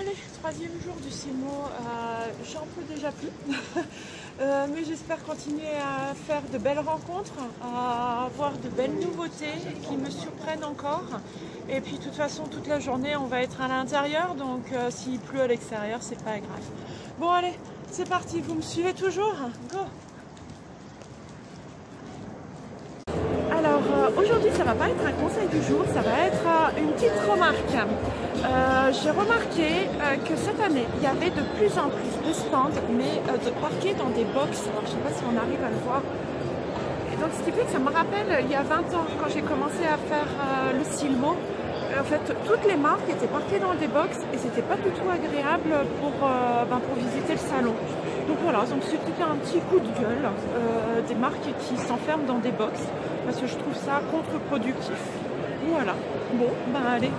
Allez, troisième jour du CIMO, j'en peux déjà plus, mais j'espère continuer à faire de belles rencontres, à avoir de belles nouveautés qui me surprennent encore. Et puis de toute façon, toute la journée, on va être à l'intérieur, donc s'il pleut à l'extérieur, c'est pas grave. Bon allez, c'est parti, vous me suivez toujours? Go! Alors aujourd'hui ça va pas être un conseil du jour, ça va être une petite remarque. J'ai remarqué que cette année il y avait de plus en plus de stands mais parqués dans des box. Alors je sais pas si on arrive à le voir. Et donc ce qui fait que ça me rappelle il y a 20 ans quand j'ai commencé à faire le CIMO. En fait toutes les marques étaient parquées dans des box et c'était pas du tout agréable pour visiter le salon. Donc voilà, donc c'était un petit coup de gueule des marques qui s'enferment dans des box parce que je trouve ça contre-productif. Voilà. Bon, ben allez,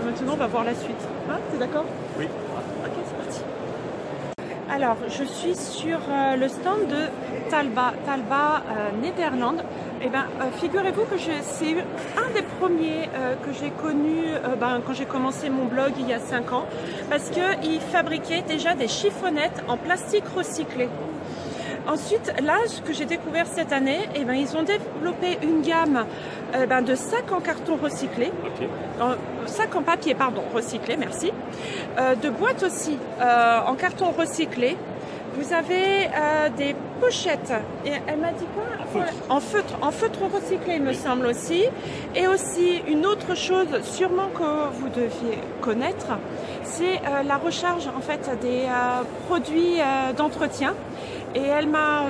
maintenant on va voir la suite. Hein, t'es d'accord? Oui. Ok, c'est parti. Alors, je suis sur le stand de Talba, Néderlande. Eh bien, figurez-vous que c'est un des premiers que j'ai connu quand j'ai commencé mon blog il y a 5 ans, parce qu'ils fabriquaient déjà des chiffonnettes en plastique recyclé. Ensuite, là, ce que j'ai découvert cette année, eh ben, ils ont développé une gamme de sacs en carton recyclé, sacs en papier, pardon, recyclé, merci, de boîtes aussi en carton recyclé. Vous avez des pochettes, et elle m'a dit quoi? En feutre recyclé, il me semble aussi. Et aussi, une autre chose sûrement que vous deviez connaître, c'est la recharge en fait des produits d'entretien. Et elle m'a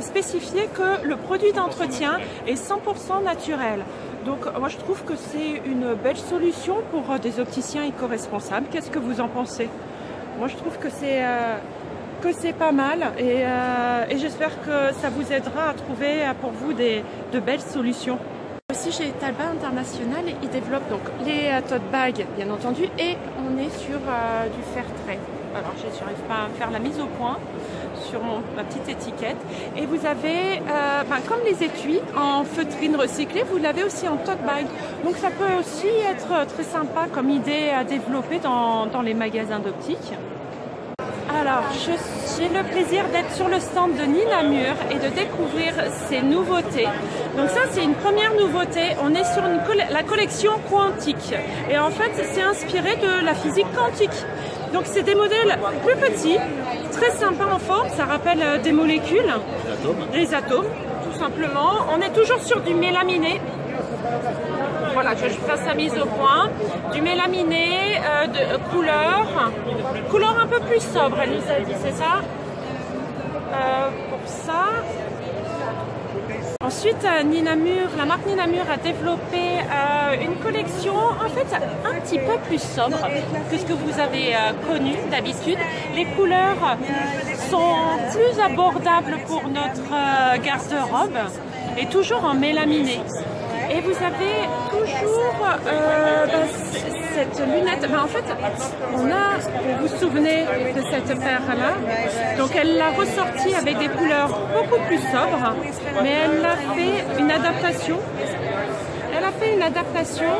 spécifié que le produit d'entretien est 100% naturel. Donc moi je trouve que c'est une belle solution pour des opticiens éco-responsables. Qu'est-ce que vous en pensez? Moi je trouve que c'est pas mal et j'espère que ça vous aidera à trouver pour vous de belles solutions. Aussi chez Talba International, ils développent donc les tote bags bien entendu et on est sur du fair trade. Alors je n'arrive pas à faire la mise au point sur ma petite étiquette. Et vous avez, comme les étuis en feutrine recyclée, vous l'avez aussi en tote bag. Donc ça peut aussi être très sympa comme idée à développer dans les magasins d'optique. Alors, j'ai le plaisir d'être sur le stand de Nina Mur et de découvrir ses nouveautés. Donc ça, c'est une première nouveauté. On est sur la collection quantique. Et en fait, c'est inspiré de la physique quantique. Donc c'est des modèles plus petits, très sympas en forme. Ça rappelle des molécules, les atomes, tout simplement. On est toujours sur du mélaminé. Voilà, que je fasse sa mise au point. Du mélaminé de couleur un peu plus sobre, elle nous a dit, c'est ça? Pour ça. Ensuite, Nina Mur, la marque Nina Mur a développé une collection en fait un petit peu plus sobre que ce que vous avez connu d'habitude. Les couleurs sont plus abordables pour notre garde-robe et toujours en mélaminé. Et vous avez toujours cette lunette. En fait, vous vous souvenez de cette paire-là. Donc elle l'a ressortie avec des couleurs beaucoup plus sobres, mais elle a fait une adaptation. Elle a fait une adaptation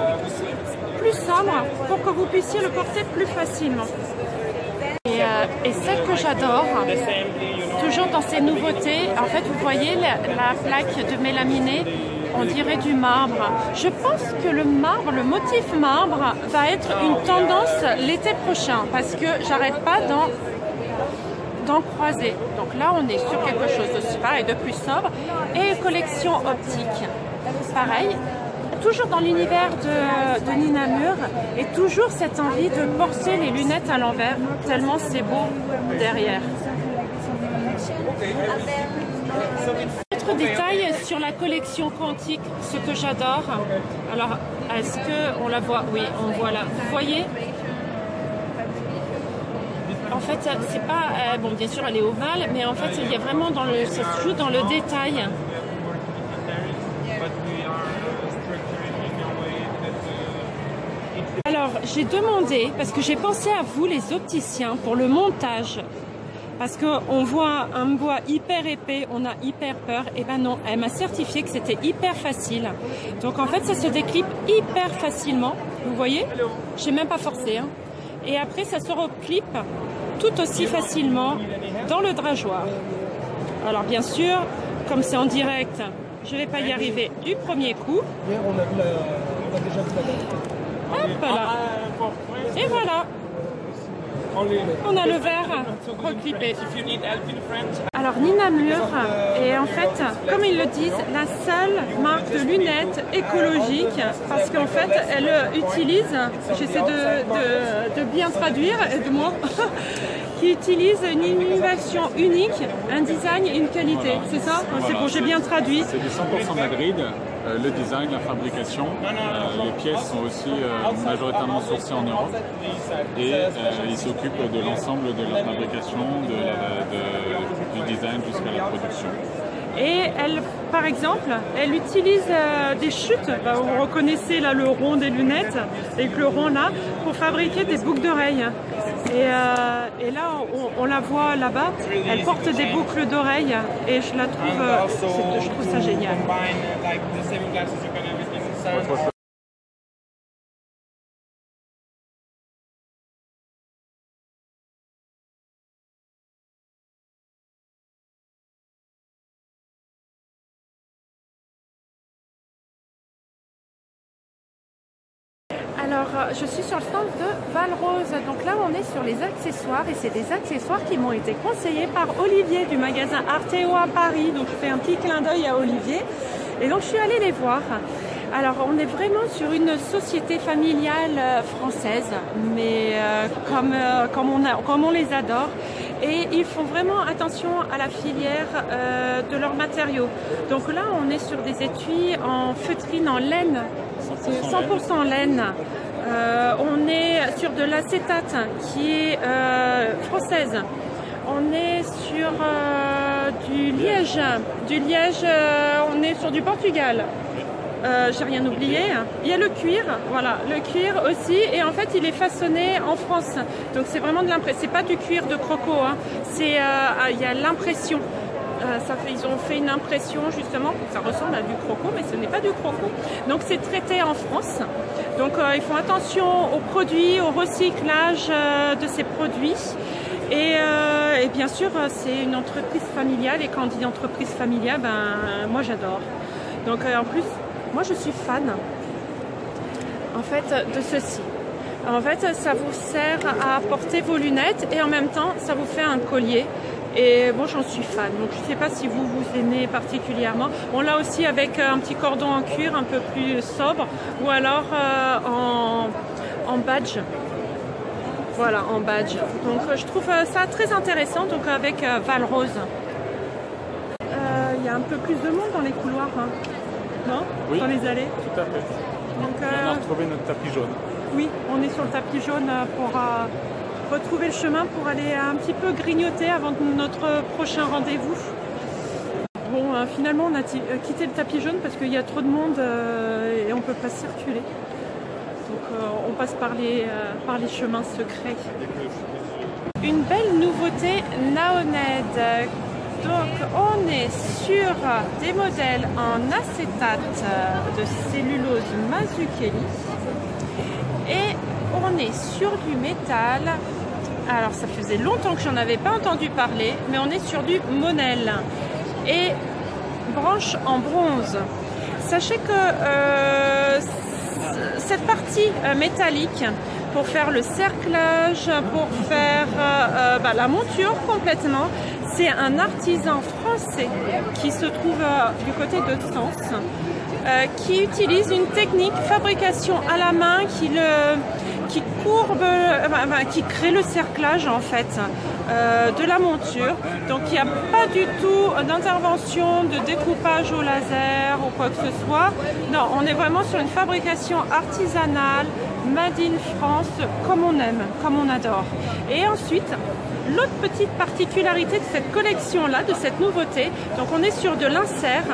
plus sobre pour que vous puissiez le porter plus facilement. Et celle que j'adore, toujours dans ces nouveautés, en fait, vous voyez la plaque de mélaminé. On dirait du marbre. Je pense que le marbre, le motif marbre, va être une tendance l'été prochain parce que j'arrête pas d'en croiser. Donc là, on est sur quelque chose de super et de plus sobre. Et collection optique. Pareil, toujours dans l'univers de Nina Mur et toujours cette envie de porter les lunettes à l'envers, tellement c'est beau derrière. Autre détail sur la collection quantique, ce que j'adore. Alors, est-ce qu'on la voit? Oui, on voit là. Vous voyez? En fait, c'est pas... bon, bien sûr, elle est ovale, mais en fait, il y a vraiment ça se joue dans le détail. Alors, j'ai demandé, parce que j'ai pensé à vous, les opticiens, pour le montage. Parce qu'on voit un bois hyper épais, on a hyper peur. Et ben non, elle m'a certifié que c'était hyper facile. Donc en fait, ça se déclipe hyper facilement. Vous voyez? J'ai même pas forcé. Hein. et après ça se reclipe tout aussi facilement dans le drageoir. Alors bien sûr, comme c'est en direct, je ne vais pas y arriver du premier coup. Hop là. Et voilà. On a le verre reclippé. Alors Nina Mur est en fait, comme ils le disent, la seule marque de lunettes écologiques parce qu'en fait elle utilise, j'essaie de bien traduire, aide-moi, qui utilise une innovation unique, un design et une qualité. C'est ça? Voilà, c'est bon, j'ai bien traduit. C'est du 100% Madrid. Le design, la fabrication, les pièces sont aussi majoritairement sourcées en Europe et ils s'occupent de l'ensemble de la fabrication, du design jusqu'à la production. Et elle, par exemple, elle utilise des chutes, vous reconnaissez là le rond des lunettes, avec le rond là, pour fabriquer des boucles d'oreilles. Et là, on la voit là-bas, elle porte des boucles d'oreilles et je la trouve, je trouve ça génial. Alors, je suis sur le stand de Valrose. Donc là, on est sur les accessoires et c'est des accessoires qui m'ont été conseillés par Olivier du magasin Arteo à Paris. Donc, je fais un petit clin d'œil à Olivier. Et donc, je suis allée les voir. Alors, on est vraiment sur une société familiale française, mais comme on les adore. Et ils font vraiment attention à la filière de leurs matériaux. Donc là, on est sur des étuis en feutrine, en laine, 100% laine. On est sur de l'acétate qui est française. On est sur du liège. On est sur du Portugal. J'ai rien oublié. Il y a le cuir, voilà, le cuir aussi, et en fait il est façonné en France. Donc c'est vraiment de l'impression, c'est pas du cuir de croco, hein. C'est il y a l'impression. Ils ont fait une impression justement, ça ressemble à du croco, mais ce n'est pas du croco. Donc c'est traité en France. Donc ils font attention aux produits, au recyclage de ces produits. Et bien sûr, c'est une entreprise familiale, et quand on dit entreprise familiale, moi j'adore. Donc en plus, moi je suis fan en fait de ceci. En fait, ça vous sert à porter vos lunettes et en même temps, ça vous fait un collier. Et bon, j'en suis fan. Donc je ne sais pas si vous aimez particulièrement. On l'a aussi avec un petit cordon en cuir un peu plus sobre ou alors en badge. Voilà, en badge. Donc je trouve ça très intéressant. Donc avec Valrose. Il y a un peu plus de monde dans les couloirs, hein. Non? Oui, dans les allées. Tout à fait. Donc, on a retrouvé notre tapis jaune. Oui, on est sur le tapis jaune pour retrouver le chemin pour aller un petit peu grignoter avant notre prochain rendez-vous. Bon, finalement, on a quitté le tapis jaune parce qu'il y a trop de monde et on ne peut pas circuler. Donc, on passe par les chemins secrets. Une belle nouveauté Naoned. Donc on est sur des modèles en acétate de cellulose Mazzucchelli et on est sur du métal. Alors ça faisait longtemps que j'en avais pas entendu parler, mais on est sur du Monel et branche en bronze. Sachez que cette partie métallique, pour faire le cerclage, pour faire la monture complètement, c'est un artisan français qui se trouve du côté de Sens, qui utilise une technique fabrication à la main qui courbe, qui crée le cerclage en fait de la monture. Donc il n'y a pas du tout d'intervention de découpage au laser ou quoi que ce soit. Non, on est vraiment sur une fabrication artisanale, made in France, comme on aime, comme on adore. Et ensuite, l'autre petite particularité de cette collection-là, de cette nouveauté, donc on est sur de l'insert.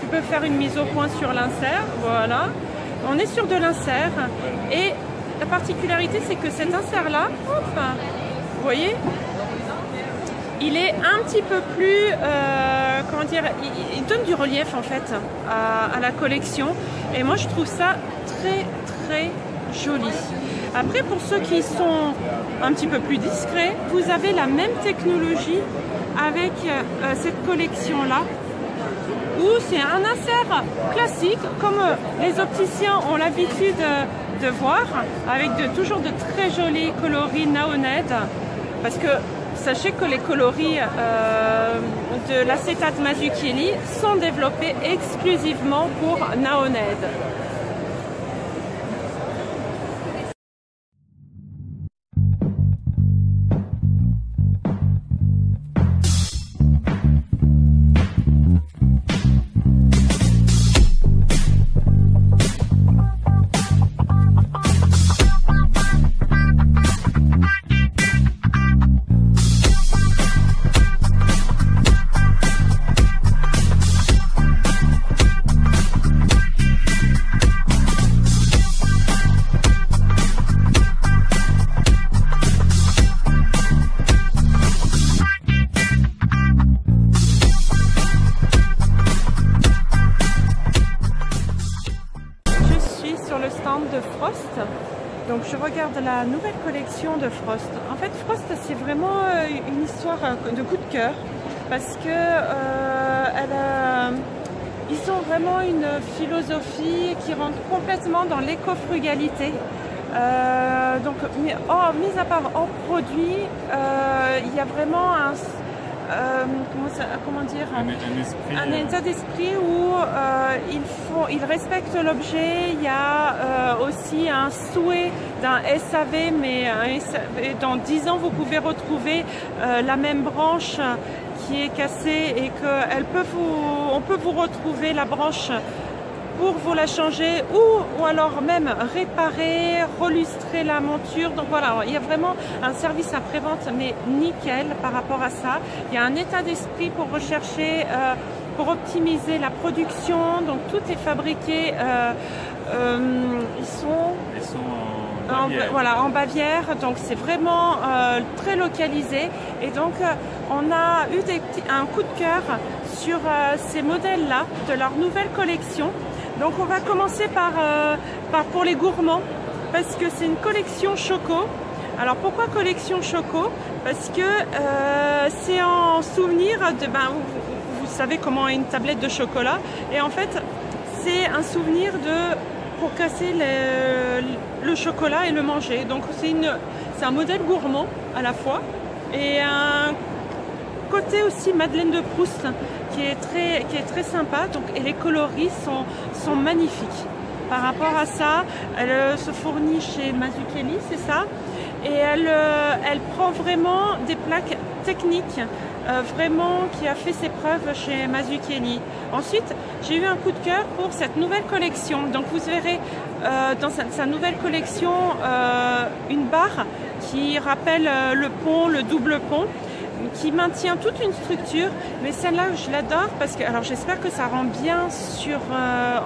Tu peux faire une mise au point sur l'insert, voilà. On est sur de l'insert et la particularité, c'est que cet insert-là, vous voyez, il est un petit peu plus, comment dire, il donne du relief en fait à la collection. Et moi, je trouve ça très, très joli. Après, pour ceux qui sont un petit peu plus discrets, vous avez la même technologie avec cette collection-là, où c'est un insert classique, comme les opticiens ont l'habitude de voir, avec toujours de très jolis coloris Naoned, parce que sachez que les coloris de l'acétate Mazzucchelli sont développés exclusivement pour Naoned. De Frost, donc je regarde la nouvelle collection de Frost. En fait, Frost, c'est vraiment une histoire de coup de cœur, parce que ils ont vraiment une philosophie qui rentre complètement dans l'éco-frugalité. Donc, mis à part hors produit, il y a vraiment un état d'esprit où ils respectent l'objet. Il y a aussi un souhait d'un SAV, mais dans 10 ans vous pouvez retrouver la même branche qui est cassée et on peut vous retrouver la branche pour vous la changer ou alors même réparer, relustrer la monture. Donc voilà, il y a vraiment un service après-vente mais nickel par rapport à ça. Il y a un état d'esprit pour rechercher, pour optimiser la production. Donc tout est fabriqué, ils sont en Bavière, donc c'est vraiment très localisé. Et donc on a eu un coup de cœur sur ces modèles-là de leur nouvelle collection. Donc on va commencer pour les gourmands, parce que c'est une collection choco. Alors pourquoi collection choco? Parce que c'est en souvenir de, vous savez comment est une tablette de chocolat, et en fait c'est un souvenir pour casser le chocolat et le manger. Donc c'est un modèle gourmand à la fois, et un côté aussi Madeleine de Proust qui est très sympa. Donc, et les coloris sont magnifiques. Par rapport à ça, elle se fournit chez Mazzucchelli, c'est ça, et elle prend vraiment des plaques techniques, vraiment qui a fait ses preuves chez Mazzucchelli. Ensuite, j'ai eu un coup de cœur pour cette nouvelle collection. Donc vous verrez dans sa nouvelle collection une barre qui rappelle le double pont, qui maintient toute une structure, mais celle-là je l'adore parce que, alors j'espère que ça rend bien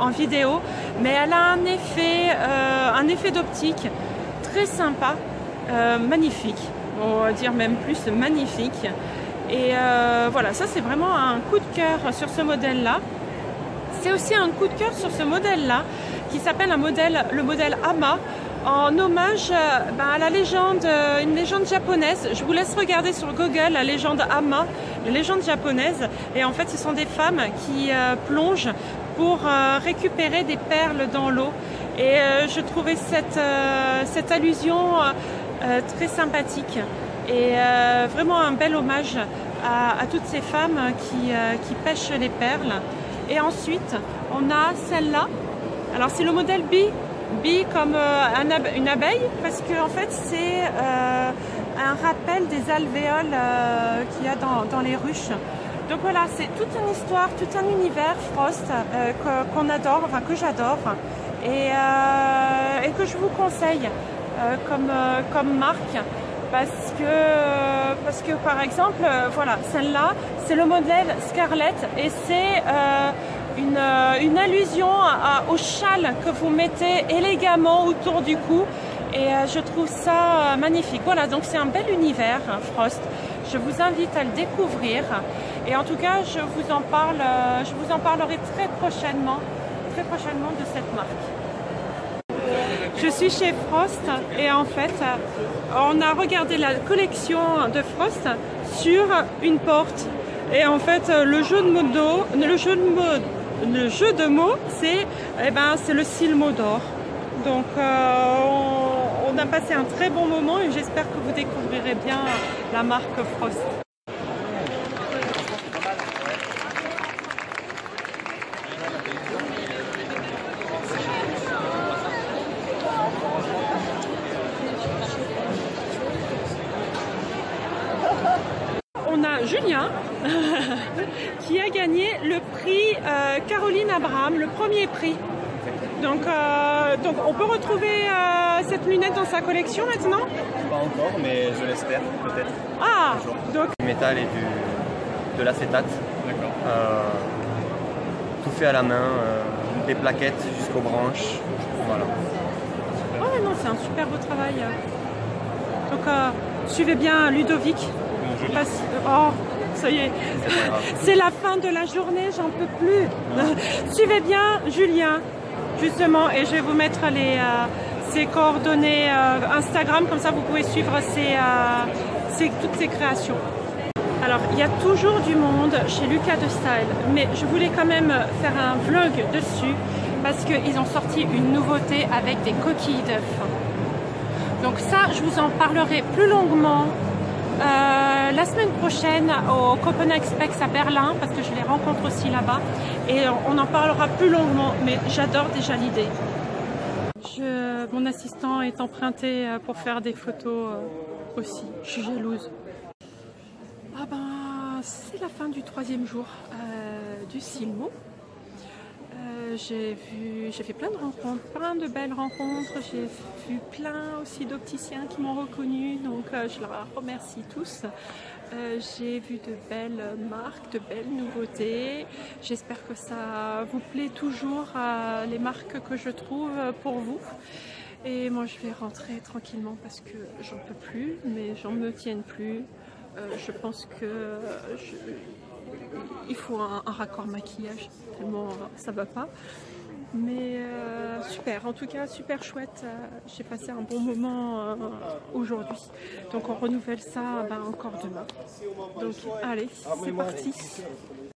en vidéo, mais elle a un effet d'optique très sympa, magnifique, on va dire même plus magnifique. Et voilà, ça c'est vraiment un coup de cœur sur ce modèle-là. C'est aussi un coup de cœur sur ce modèle-là qui s'appelle le modèle Ama, en hommage à la légende, une légende japonaise. Je vous laisse regarder sur Google la légende Ama, la légende japonaise. Et en fait, ce sont des femmes qui plongent pour récupérer des perles dans l'eau. Et je trouvais cette allusion très sympathique. Et vraiment un bel hommage à toutes ces femmes qui pêchent les perles. Et ensuite, on a celle-là. Alors, c'est le modèle Bee comme une abeille, parce que en fait c'est un rappel des alvéoles qu'il y a dans les ruches. Donc voilà, c'est toute une histoire, tout un univers Frost qu'on adore, enfin que j'adore, et que je vous conseille comme marque, parce que par exemple, voilà, celle-là c'est le modèle Scarlett, et c'est une allusion au châle que vous mettez élégamment autour du cou, et je trouve ça magnifique. Voilà, donc c'est un bel univers, Frost. Je vous invite à le découvrir, et en tout cas je vous en parlerai très prochainement de cette marque. Je suis chez Frost et en fait, on a regardé la collection de Frost sur une porte. Et en fait, le jeu de mots, c'est le style mot d'or. Donc, on a passé un très bon moment et j'espère que vous découvrirez bien la marque Frost. On a Julien qui a gagné le prix Caroline Abraham, le premier prix. Donc on peut retrouver cette lunette dans sa collection maintenant? Pas encore, mais je l'espère peut-être. Ah, donc Du métal et de l'acétate. D'accord. Tout fait à la main, des plaquettes jusqu'aux branches. Voilà. oh non, c'est un super beau travail. Donc suivez bien Ludovic. Oh, ça y est, c'est la fin de la journée, j'en peux plus. Suivez bien Julien, justement, et je vais vous mettre ses coordonnées Instagram, comme ça vous pouvez suivre toutes ses créations. Alors, il y a toujours du monde chez Lucas de Style, mais je voulais quand même faire un vlog dessus, parce qu'ils ont sorti une nouveauté avec des coquilles d'œufs. Donc ça, je vous en parlerai plus longuement la semaine prochaine au Copenhagen Spex à Berlin, parce que je les rencontre aussi là-bas et on en parlera plus longuement, mais j'adore déjà l'idée. Mon assistant est emprunté pour faire des photos aussi, je suis jalouse. Ah ben, c'est la fin du 3e jour du Silmo. J'ai fait plein de rencontres, plein de belles rencontres, j'ai vu plein aussi d'opticiens qui m'ont reconnue, donc je leur remercie tous. J'ai vu de belles marques, de belles nouveautés, j'espère que ça vous plaît toujours, les marques que je trouve pour vous. Et moi je vais rentrer tranquillement parce que j'en peux plus, mais j'en me tienne plus. Je pense que il faut un raccord maquillage, tellement ça va pas. Mais super, en tout cas super chouette, j'ai passé un bon moment aujourd'hui. Donc on renouvelle ça encore demain. Donc allez, c'est parti.